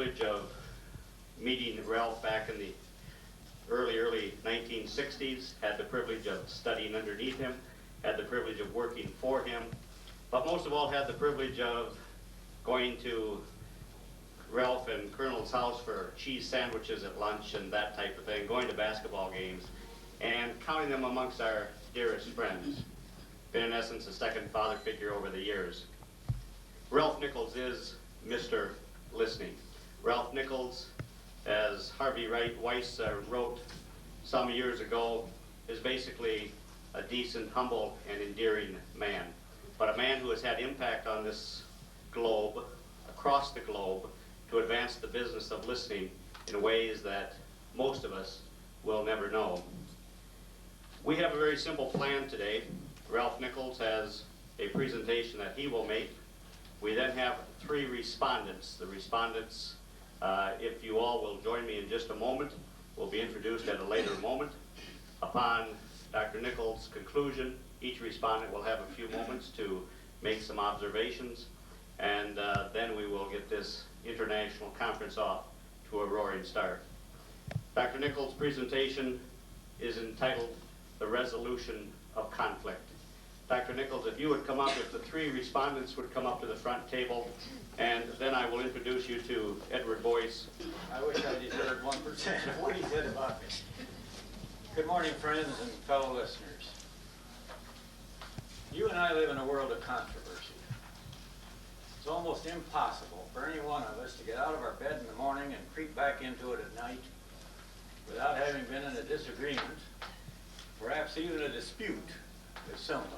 privilege of meeting Ralph back in the early 1960s, had the privilege of studying underneath him, had the privilege of working for him, but most of all had the privilege of going to Ralph and Colonel's house for cheese sandwiches at lunch and that type of thing, going to basketball games, and counting them amongst our dearest friends. Been in essence a second father figure over the years. Ralph Nichols is Mr. Listening. Ralph Nichols, as Harvey Wright Weiss wrote some years ago, is basically a decent, humble, and endearing man. But a man who has had impact on this globe, across the globe, to advance the business of listening in ways that most of us will never know. We have a very simple plan today. Ralph Nichols has a presentation that he will make. We then have 3 respondents. The respondents, if you all will join me in just a moment, will be introduced at a later moment. Upon Dr. Nichols' conclusion, each respondent will have a few moments to make some observations, and then we will get this international conference off to a roaring start. Dr. Nichols' presentation is entitled The Resolution of Conflict. Dr. Nichols, if you would come up, if the 3 respondents would come up to the front table, and then I will introduce you to Edward Boyce. I wish I deserved 1% of what he said about me. Good morning, friends and fellow listeners. You and I live in a world of controversy. It's almost impossible for any one of us to get out of our bed in the morning and creep back into it at night without having been in a disagreement, perhaps even a dispute with somebody.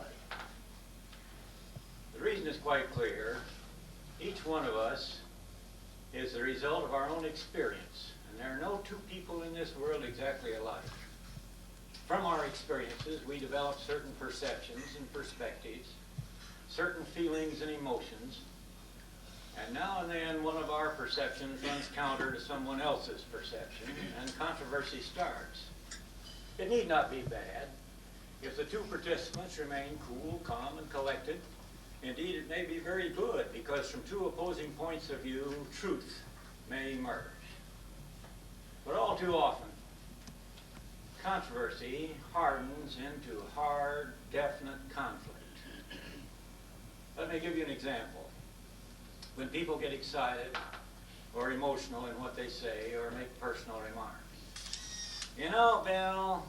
The reason is quite clear. Each one of us is the result of our own experience, and there are no 2 people in this world exactly alike. From our experiences, we develop certain perceptions and perspectives, certain feelings and emotions, and now and then one of our perceptions runs counter to someone else's perception, and controversy starts. It need not be bad if the 2 participants remain cool, calm, and collected. Indeed, it may be very good, because from 2 opposing points of view, truth may emerge. But all too often, controversy hardens into hard, definite conflict. Let me give you an example. When people get excited or emotional in what they say or make personal remarks. You know, Bill,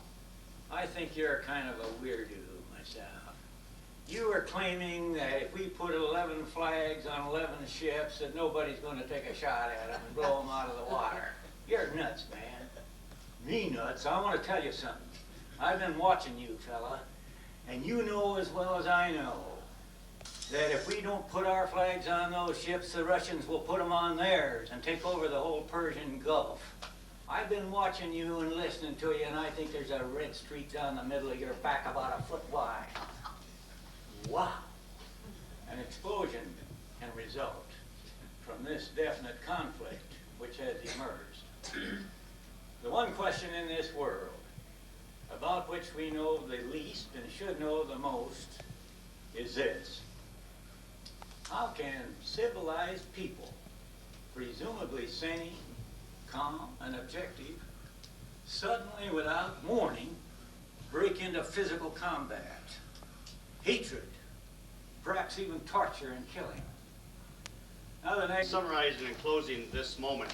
I think you're kind of a weirdo myself. You are claiming that if we put 11 flags on 11 ships that nobody's going to take a shot at them and blow them out of the water. You're nuts, man. Me nuts? I want to tell you something. I've been watching you, fella, and you know as well as I know that if we don't put our flags on those ships, the Russians will put them on theirs and take over the whole Persian Gulf. I've been watching you and listening to you, and I think there's a red streak down the middle of your back about a foot wide. Wow. An explosion can result from this definite conflict which has emerged. The one question in this world about which we know the least and should know the most is this. How can civilized people, presumably sane, calm, and objective, suddenly without warning break into physical combat, hatred, perhaps even torture and killing? Now the next... Summarizing and closing this moment,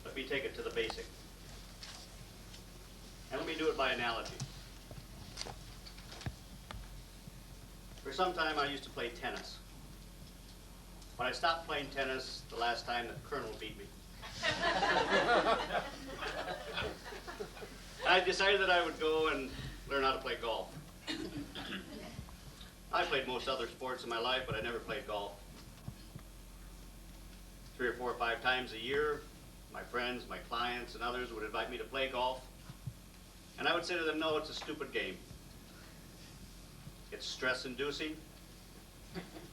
let me take it to the basic. And let me do it by analogy. For some time I used to play tennis. But I stopped playing tennis the last time the Colonel beat me. I decided that I would go and learn how to play golf. I played most other sports in my life, but I never played golf. 3 or 4 or 5 times a year, my friends, my clients, and others would invite me to play golf. And I would say to them, no, it's a stupid game. It's stress-inducing.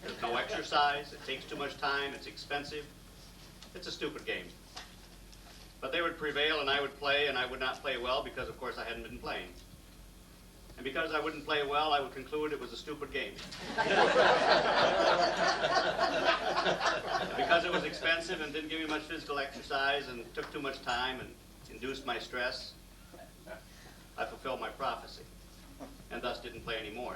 There's no exercise. It takes too much time. It's expensive. It's a stupid game. But they would prevail, and I would play, and I would not play well because, of course, I hadn't been playing. And because I wouldn't play well, I would conclude it was a stupid game. Because it was expensive and didn't give me much physical exercise and took too much time and induced my stress, I fulfilled my prophecy and thus didn't play anymore.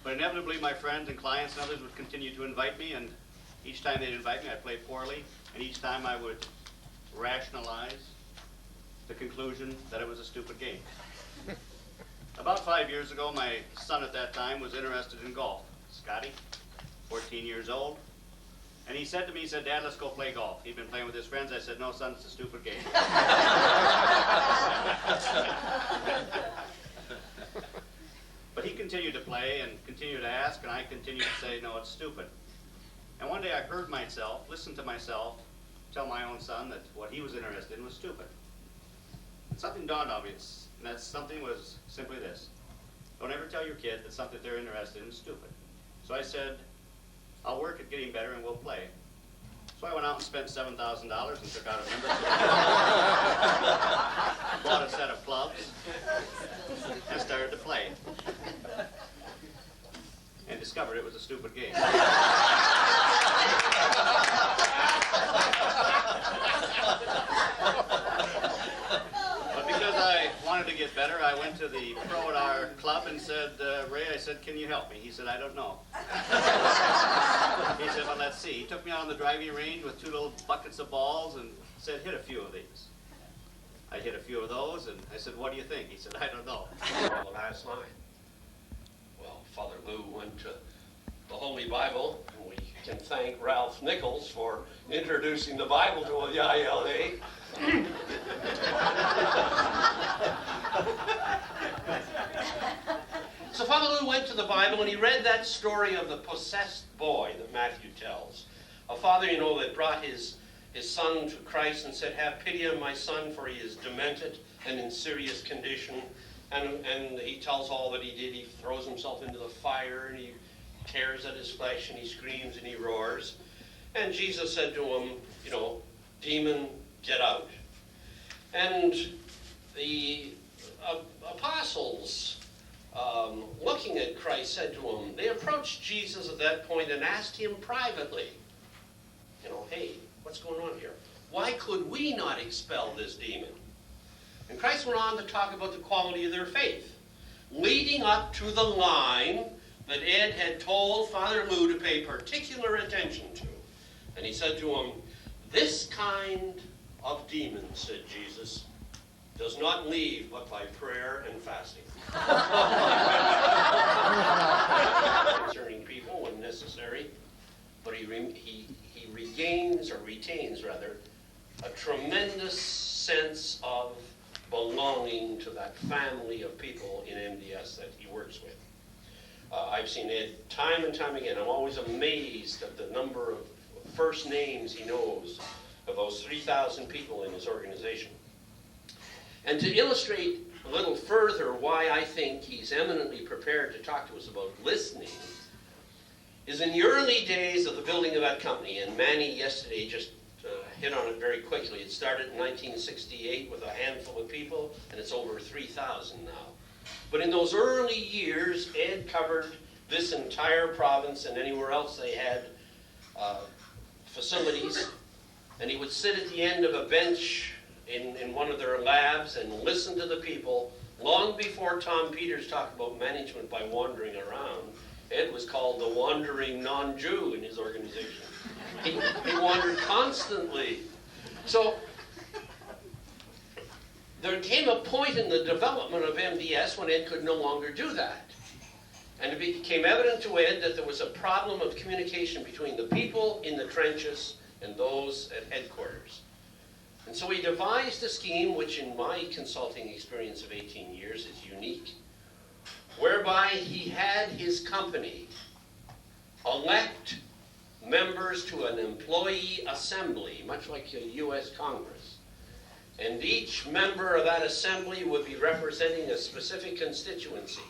But inevitably my friends and clients and others would continue to invite me, and each time they'd invite me I'd play poorly, and each time I would rationalize the conclusion that it was a stupid game. About 5 years ago, my son at that time was interested in golf. Scotty, 14 years old. And he said to me, he said, "Dad, let's go play golf." He'd been playing with his friends. I said, "No, son, it's a stupid game." But he continued to play and continued to ask, and I continued to say, "No, it's stupid." And one day I heard myself, listened to myself, tell my own son that what he was interested in was stupid. And something dawned on me, and that something was simply this: don't ever tell your kid that something they're interested in is stupid. So I said, "I'll work at getting better and we'll play." So I went out and spent $7,000 and took out a membership. Bought a set of clubs and started to play. And discovered it was a stupid game. But because I wanted to get better, I went to the pro at our club and said, "Ray," I said, "can you help me?" He said, "I don't know." He said, "Well, let's see." He took me out on the driving range with 2 little buckets of balls and said, "Hit a few of these." I hit a few of those, and I said, "What do you think?" He said, "I don't know." Well, last night, Father Lou went to the Holy Bible, and we can thank Ralph Nichols for introducing the Bible to the ILA. So Father Lou went to the Bible, and he read that story of the possessed boy that Matthew tells. A father, that brought his son to Christ and said, "Have pity on my son, for he is demented and in serious condition." And he tells all that he did. He throws himself into the fire, and he tears at his flesh, and he screams, and he roars. And Jesus said to him, "Demon, get out." And the apostles, looking at Christ, said to him, they approached Jesus at that point and asked him privately, "Hey, what's going on here? Why could we not expel this demon?" And Christ went on to talk about the quality of their faith, leading up to the line that Ed had told Father Lou to pay particular attention to. And he said to him, "This kind of demon," said Jesus, "does not leave but by prayer and fasting." Concerning people when necessary, but he retains a tremendous sense of belonging to that family of people in MDS that he works with. I've seen Ed time and time again. I'm always amazed at the number of first names he knows of those 3,000 people in his organization. And to illustrate a little further why I think he's eminently prepared to talk to us about listening, is in the early days of the building of that company, and Manny yesterday just hit on it very quickly. It started in 1968 with a handful of people, and it's over 3,000 now. But in those early years, Ed covered this entire province and anywhere else they had facilities, and he would sit at the end of a bench in one of their labs and listen to the people. Long before Tom Peters talked about management by wandering around, Ed was called the wandering non-Jew in his organization. He wandered constantly. So there came a point in the development of MDS when Ed could no longer do that. And it became evident to Ed that there was a problem of communication between the people in the trenches and those at headquarters. And so he devised a scheme, which in my consulting experience of 18 years is unique, whereby he had his company elect members to an employee assembly, much like a U.S. Congress. And each member of that assembly would be representing a specific constituency.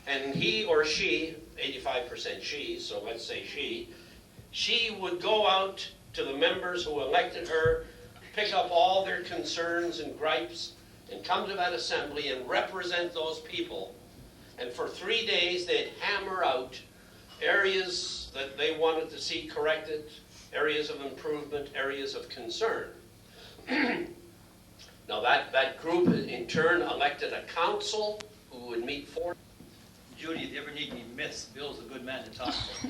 And he or she, 85% she, so let's say she would go out to the members who elected her, pick up all their concerns and gripes, and come to that assembly and represent those people And for 3 days, they'd hammer out areas that they wanted to see corrected, areas of improvement, areas of concern. Now that group in turn elected a council who would meet 4. Judy, if you ever need any myths, Bill's a good man to talk to.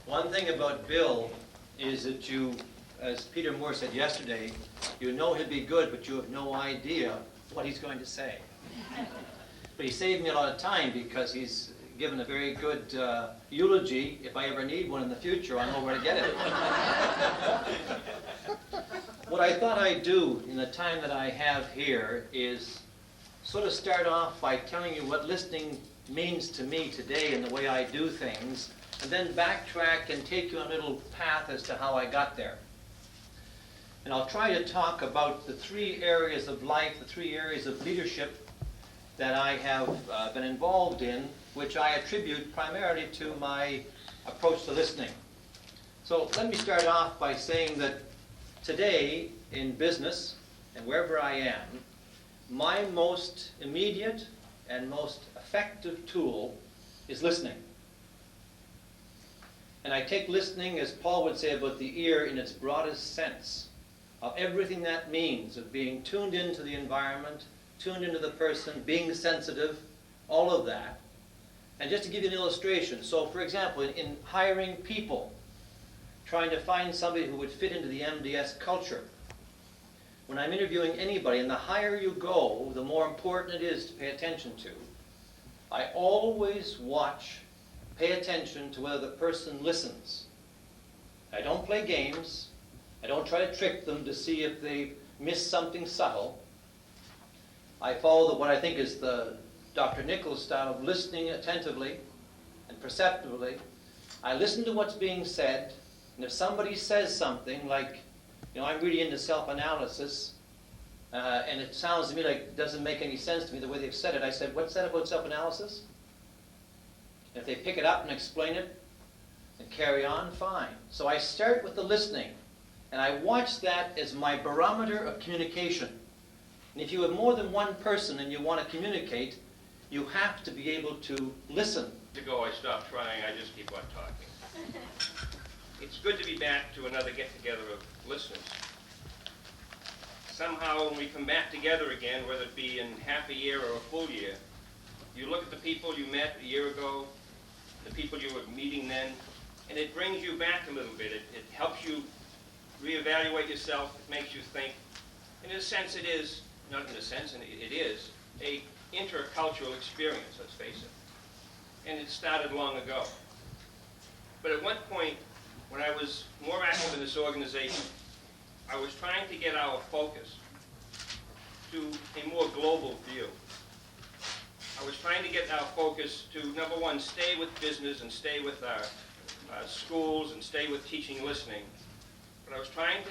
One thing about Bill is that you, as Peter Moore said yesterday, you know he'll be good, but you have no idea what he's going to say. But he saved me a lot of time because he's given a very good eulogy. If I ever need one in the future, I know where to get it. What I thought I'd do in the time that I have here is sort of start off by telling you what listening means to me today and the way I do things, and then backtrack and take you on a little path as to how I got there. And I'll try to talk about the 3 areas of life, the 3 areas of leadership that I have been involved in, which I attribute primarily to my approach to listening. So let me start off by saying that today in business and wherever I am, my most immediate and most effective tool is listening. And I take listening, as Paul would say about the ear, in its broadest sense, of everything that means, of being tuned into the environment, tuned into the person, being sensitive, all of that. And just to give you an illustration, so for example, in hiring people, trying to find somebody who would fit into the MDS culture, when I'm interviewing anybody, and the higher you go, the more important it is to pay attention to, I always watch, pay attention to whether the person listens. I don't play games. I don't try to trick them to see if they miss something subtle. I follow what I think is the Dr. Nichols style of listening attentively and perceptively. I listen to what's being said, and if somebody says something like, I'm really into self-analysis, and it sounds to me like it doesn't make any sense to me the way they've said it, I said, what's that about self-analysis? And if they pick it up and explain it and carry on, fine. So I start with the listening, and I watch that as my barometer of communication. And if you have more than one person and you want to communicate, you have to be able to listen. Ago I stopped trying, I just keep on talking. It's good to be back to another get-together of listeners. Somehow when we come back together again, whether it be in half a year or a full year, you look at the people you met a year ago, the people you were meeting then, and it brings you back a little bit. It helps you reevaluate yourself, it makes you think. In a sense it is, not in a sense, and it is, a intercultural experience, let's face it. And it started long ago. But at one point, when I was more active in this organization, I was trying to get our focus to a more global view. I was trying to get our focus to, number one, stay with business and stay with our schools and stay with teaching listening. But I was trying to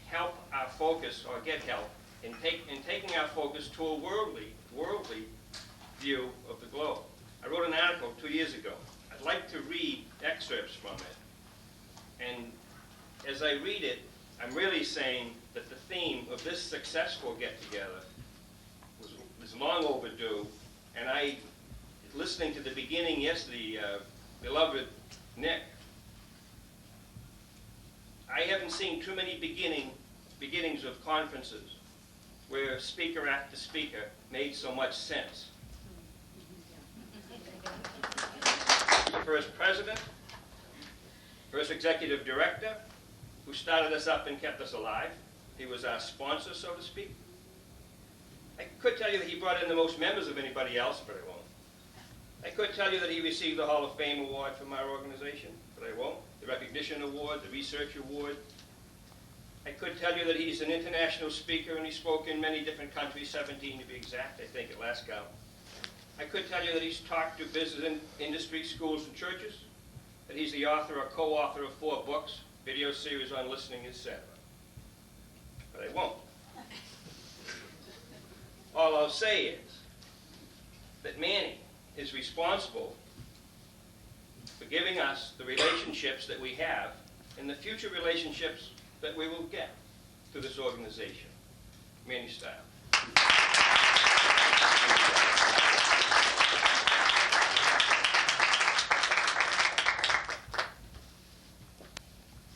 help our focus, or get help, in taking our focus to a worldly view of the globe. I wrote an article 2 years ago. I'd like to read excerpts from it. And as I read it, I'm really saying that the theme of this successful get-together was long overdue. And listening to the beginning yesterday, beloved Nick, I haven't seen too many beginnings of conferences where speaker after speaker made so much sense. The first president, first executive director, who started us up and kept us alive. He was our sponsor, so to speak. I could tell you that he brought in the most members of anybody else, but I won't. I could tell you that he received the Hall of Fame award from our organization, but I won't. The Recognition Award, the Research Award. I could tell you that he's an international speaker and he spoke in many different countries, 17 to be exact, I think, at last count. I could tell you that he's talked to business and industry, schools, and churches, that he's the author or co-author of 4 books, video series on listening, etc. But I won't. All I'll say is that Manny is responsible for giving us the relationships that we have and the future relationships that we will get through this organization. Manny style.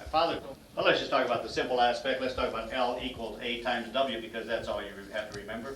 Father, well, let's just talk about the simple aspect. Let's talk about L equals A times W, because that's all you have to remember.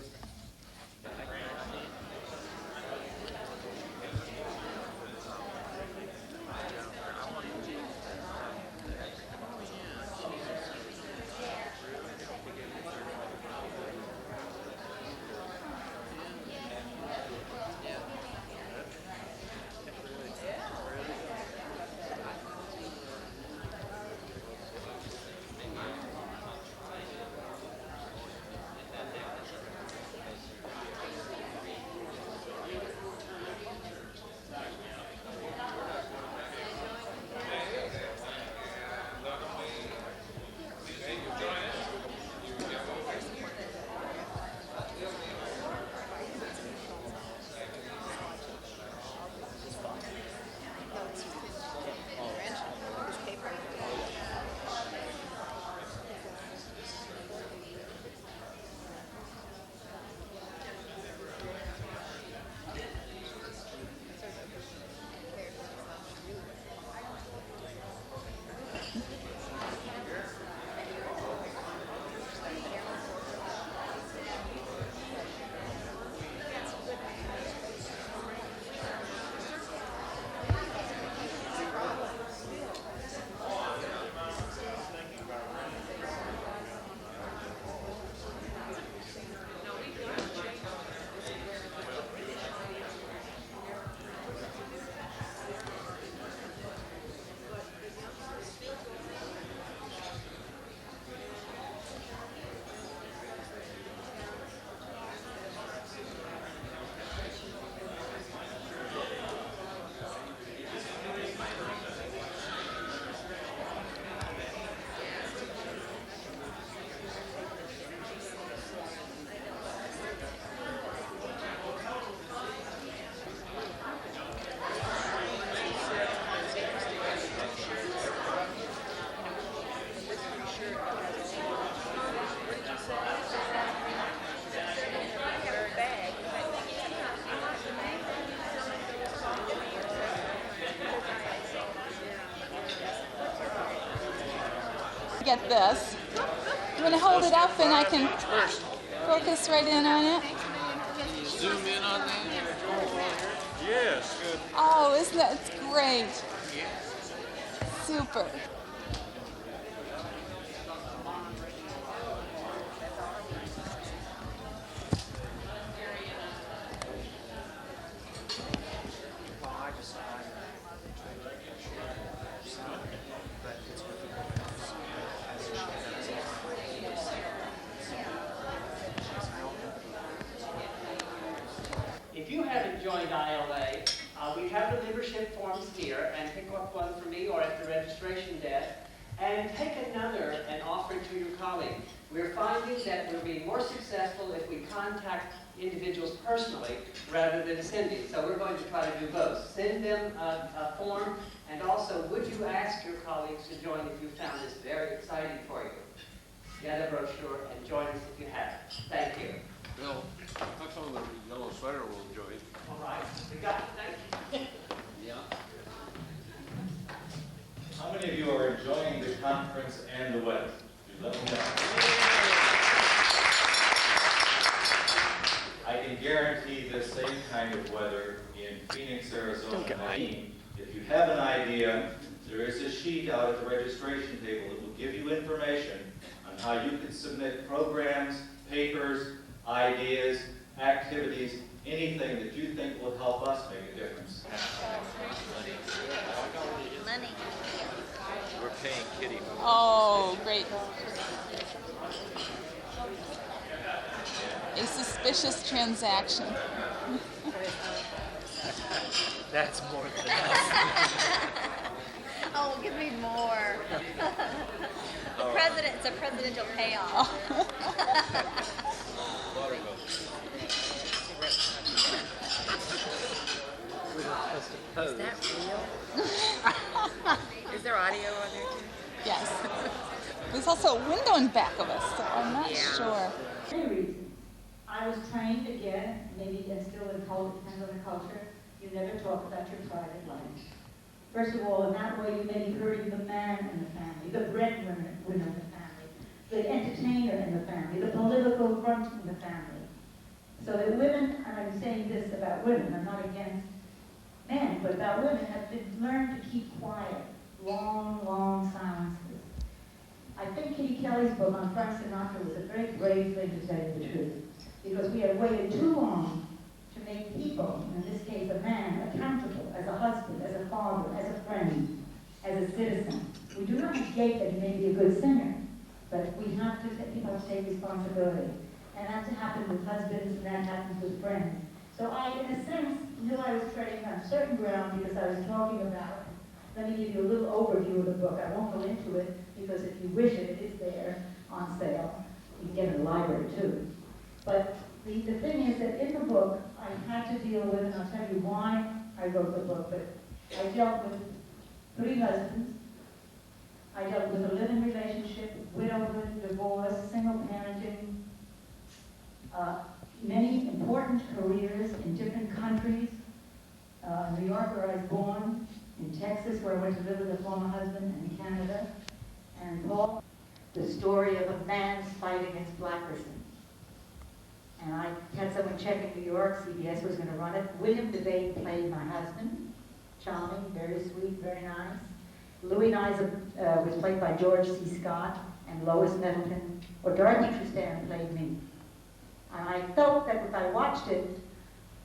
Get this. You want to hold it up and I can focus right in on it? Zoom in on that? Yes. Good. Oh, isn't that it's great? Super. If you haven't joined ILA, we have the membership forms here, and pick up one for me or at the registration desk, and take another and offer it to your colleague. We're finding that we're being more successful if we contact individuals personally rather than sending. So we're going to try to do both. Send them a form, and also would you ask your colleagues to join if you found this very exciting for you. Get a brochure and join us if you haven't. Thank you. Bill, how come the yellow sweater will enjoy it? All right, we got it. Thank you. Yeah. How many of you are enjoying the conference and the weather? You let me know. I can guarantee the same kind of weather in Phoenix, Arizona. If you have an idea, there is a sheet out at the registration table that will give you information on how you can submit programs, papers, ideas, activities, anything that you think will help us make a difference. Money. We're paying Kitty. Oh, great. A suspicious transaction. That's more than enough. Oh, give me more. It's a presidential payoff. Is that real? Is there audio on there too? Yes. There's also a window in back of us, so I'm not sure. Many reasons. I was trained again, maybe and still in culture, depends on the culture, you never talk about your private life. First of all, in that way you may be hurting the man in the family, the breadwinner in the family, the entertainer in the family, the political grunt in the family. So that women, and I'm saying this about women, I'm not against men, but about women, have been learned to keep quiet, long, long silences. I think Kitty Kelly's book on Frank Sinatra was a very brave thing to say the truth, because we have waited too long to make people, in this case a man, accountable as a husband, as a father, as a friend, as a citizen. We do not negate that he may be a good singer, but we have to take responsibility. And that's happened with husbands, and that happens with friends. So I, in a sense, knew I was treading on certain ground because I was talking about, let me give you a little overview of the book. I won't go into it because if you wish it, it is there on sale. You can get it in the library too. But the thing is that in the book, I had to deal with, and I'll tell you why I wrote the book, but I dealt with 3 husbands. I dealt with a living relationship, widowhood, divorce, single parenting, many important careers in different countries. New York, where I was born, in Texas, where I went to live with a former husband, and in Canada. And Paul, the story of a man's fight against blacklisting. And I had someone check in New York, CBS was going to run it. William Devane played my husband, charming, very sweet, very nice. Louis Nyes was played by George C. Scott, and Lois Nettleton, or Dorothy Tristan played me. And I felt that if I watched it,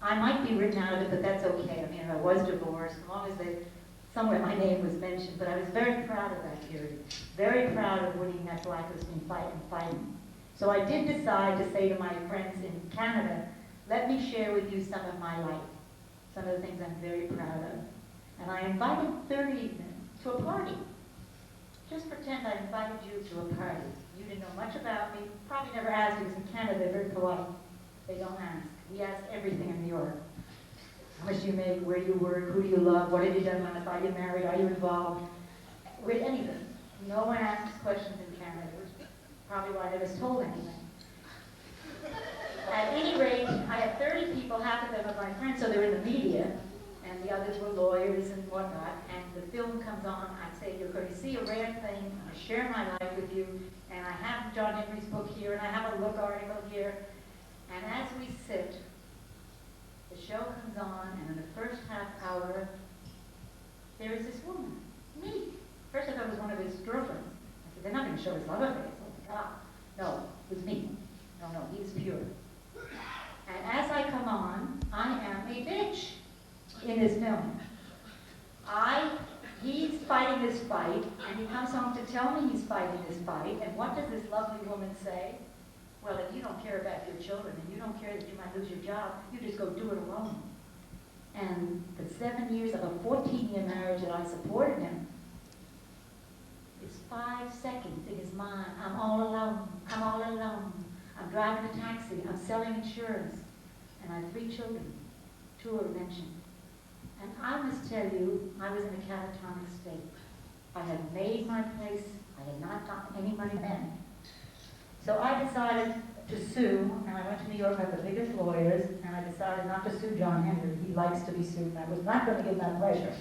I might be written out of it, but that's okay. I mean, I was divorced, as long as somewhere my name was mentioned, but I was very proud of that period. Very proud of winning that blacklisting fight and fighting. So I did decide to say to my friends in Canada, let me share with you some of my life, some of the things I'm very proud of. And I invited 30 men to a party. Just pretend I invited you to a party. You didn't know much about me, probably never asked, because in Canada they're very polite. They don't ask. We ask everything in New York. How much do you make, where do you work, who do you love, what have you done last, are you married, are you involved, with anything. No one asks questions in Canada, which is probably why I never told anything. At any rate, I had 30 people, half of them are my friends, so they're in the media, and the others were lawyers and whatnot, and the film comes on, I say, you're going to see a rare thing, I share my life with you, and I have John Henry's book here, and I have a Look article here, and as we sit, the show comes on, and in the first half hour, there is this woman, me. First I thought it was one of his girlfriends. I said, they're not going to show his love affair. Oh my God. No, it was me. No, he was pure. And as I come on, I am a bitch in this film. He's fighting this fight, and he comes home to tell me he's fighting this fight, and what does this lovely woman say? Well, if you don't care about your children, and you don't care that you might lose your job, you just go do it alone. And the 7 years of a 14-year marriage that I supported him, is 5 seconds in his mind. I'm all alone. I'm all alone. I'm driving a taxi. I'm selling insurance. And I have 3 children. 2 are mentioned. And I must tell you, I was in a catatonic state. I had made my place. I had not gotten any money then. So I decided to sue, and I went to New York, I have the biggest lawyers, and I decided not to sue John Henry. He likes to be sued, and I was not going to give him that pleasure.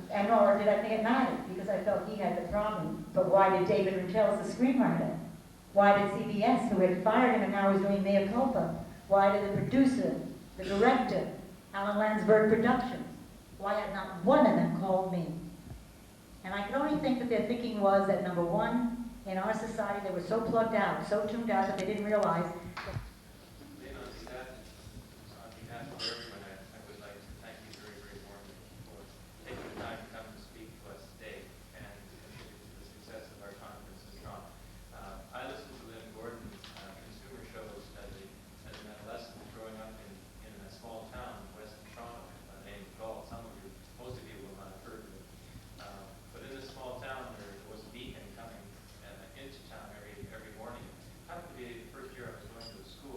And nor did I think it mattered, because I felt he had the problem. But why did David Rentels, the screenwriter? Why did CBS, who had fired him and now was doing mea culpa? Why did the producer, the director, Alan Landsberg Productions, why had not one of them called me? And I can only think that their thinking was that, number one, in our society, they were so plugged out, so tuned out that they didn't realize. On behalf of everyone, I would like to thank you very, very warmly for taking the time to come and speak to us today and contribute to the success of our conference in Toronto. I listened to Lynn Gordon's consumer shows as an adolescent growing up in a small town in western Toronto named Gaul. Most of you will not have heard of it. But in this small town, there was a beacon coming into town every morning. It happened to be the first year I was going to the school.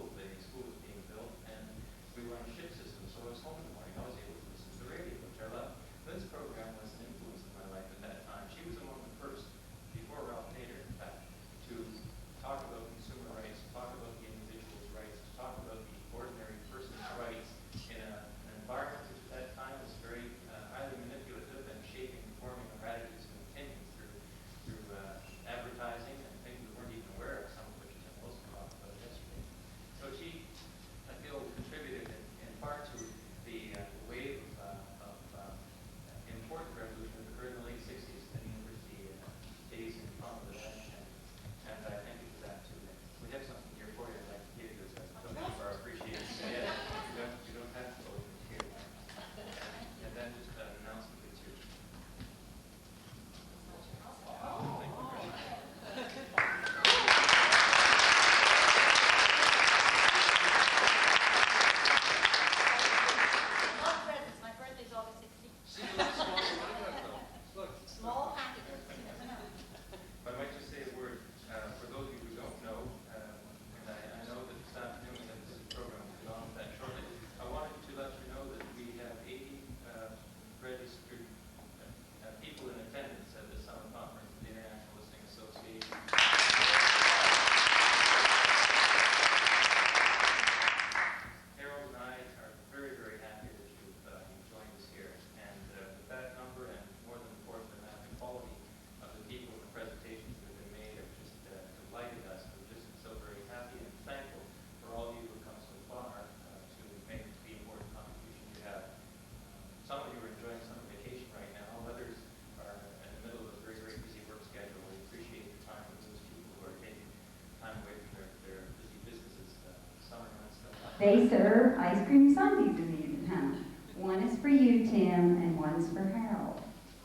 They serve ice cream sundaes in the evening, huh? One is for you, Tim, and one's for Harold.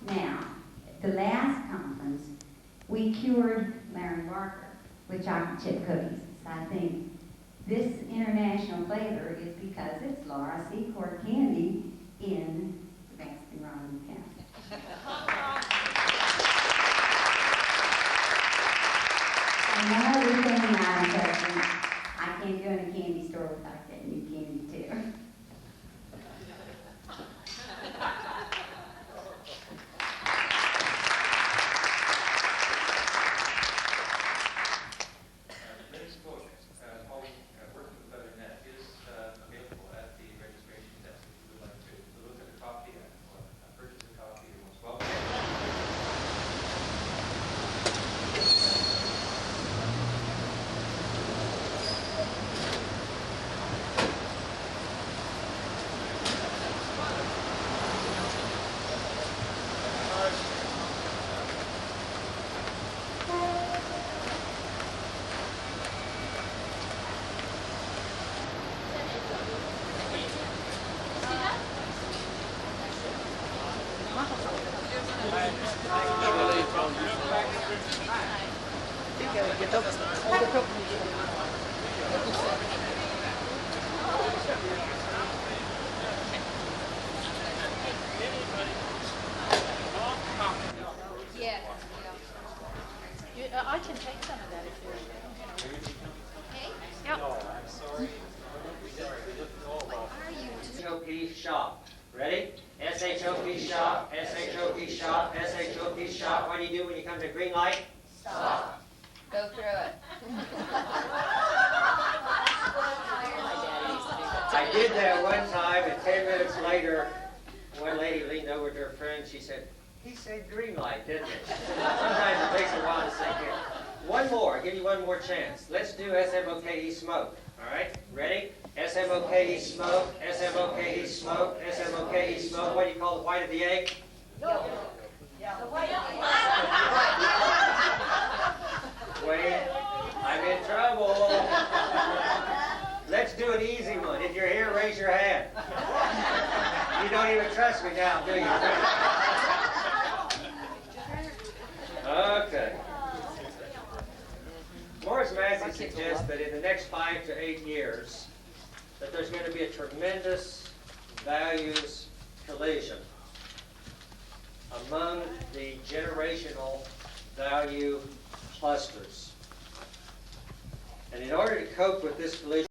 Now, at the last conference, we cured Larry Barker with chocolate chip cookies. So I think this international flavor is because it's Laura Secord candy in the Baskin-Robbins County. And one other thing, Madam President, I can't go in a candy store without getting you candy too. Ms. Cook, working with Leather Net is available at the registration desk if you would like to look at a copy or purchase a copy. You're most welcome. Yeah. I can take some of that if you're. Okay? Yep. SHOP shop. Ready? SHOP shop, SHOP shop, SHOP shop. What do you do when you come to a green light? Stop. Go through it. I did that one time, and 10 minutes later, one lady leaned over to her friend. She said, "He said green light, didn't he?" Sometimes it takes a while to sink in. One more. I'll give you one more chance. Let's do SMOKE smoke. All right? Ready? SMOKE smoke, SMOKE smoke, SMOKE smoke. What do you call the white of the egg? Wait, I'm in trouble. Let's do an easy one. If you're here, raise your hand. You don't even trust me now, do you? Okay. Morris Massey suggests that in the next 5 to 8 years, that there's going to be a tremendous values collision among the generational value clusters. And in order to cope with this collision,